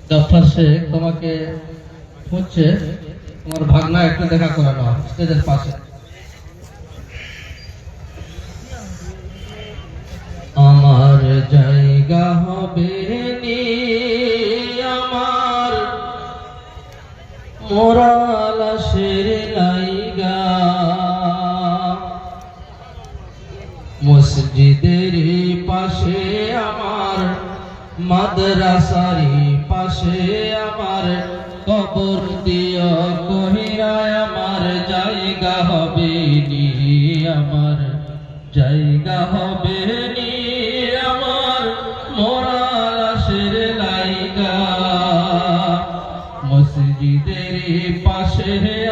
জাফর শেখ তোমাকে খুঁজছে, তোমার ভাগনা একটু দেখা করে নাও স্টেজের পাশে। আমার জায়গা হবে নি আমার মোরা লাশের লাইগা, মসজিদের পাশে আমার মাদ্রাসার পাশে আমার কবর দিও কহিরায় আমার জায়গা হবে নি, আমার জায়গা হবে নি আমার মোরা লাশের লাইগা, মসজিদের পাশে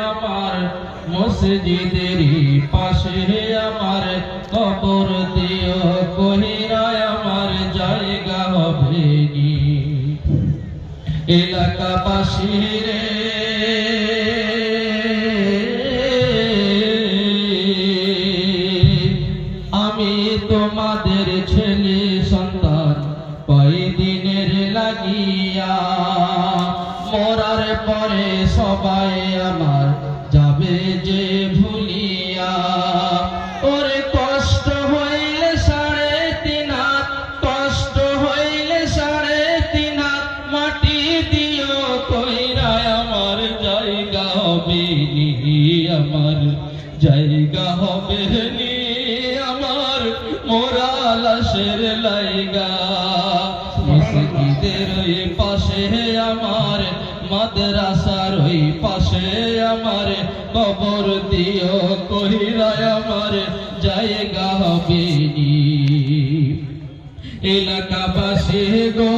আমার মসজিদের পাশে আমার কবর দিও কহিরায় আমার জায়গা হবে নি। এলাকাবাসী রে আমি তোমাদের ছেলে সন্তান কয়দিনের লাগিয়া, মরার পরে সবাই আমার যাবে যে ভুলিয়া, ওরে কষ্ট হইলে 3.5 হাত, কষ্ট হইলে 3.5 হাত মাটি দিও কইরায় আমার জায়গা হবে নি, আমার জায়গা হবে নি আমার মোরা লাশের লাইগা, মসজিদের ওই পাশে আমার মাদ্রাসার ওই পাশে আমার কবর দিও কহিরায় আমার জায়গা হবে নি। এলাকাবাসী গো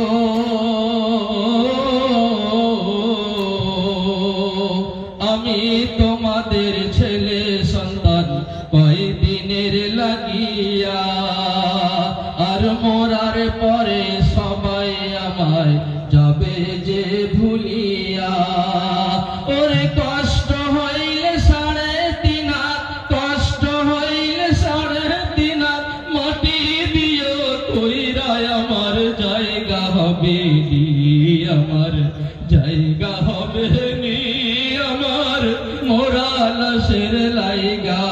আমি তোমাদের ছেলে সন্তান কয়দিনের লাগিয়া, আর মরার পরে সবাই আমায় যাবে যে ভুলিয়া, ওরে কষ্ট হইলে 3.5 হাত, কষ্ট হইলে 3.5 হাত মাটি দিও কইরায় আমার জায়গা হবে নি, আমার জায়গা হবে নি আমার মোরা লাশের লাইগা,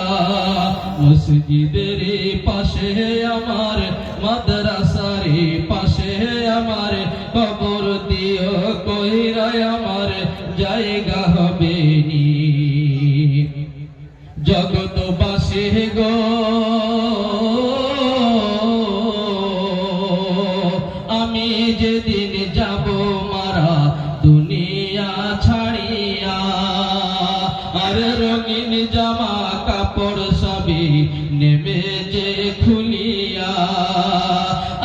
মসজিদের পাশে আমার মাদ্রাসার পাশে আমার কবর দিও কইরায় আমার জায়গা হবে নি। জগতবাসী গো আমি যেদিন যাব মারা দুনিয়া ছাড়িয়া, আর রঙিন জামা কাপড় সবই নেবে যে খুলিয়া,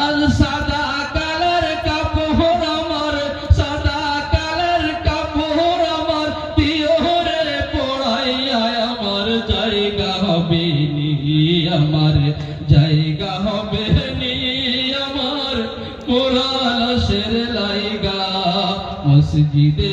আর সাদা কালার কাপড় আমার, সাদা কালার কাপড় আমার পিওরে পড়াইয়া আমার জায়গা হবে নি, আমার জায়গা হবে নি আমার মোরা লাশের লাইগা, মসজিদে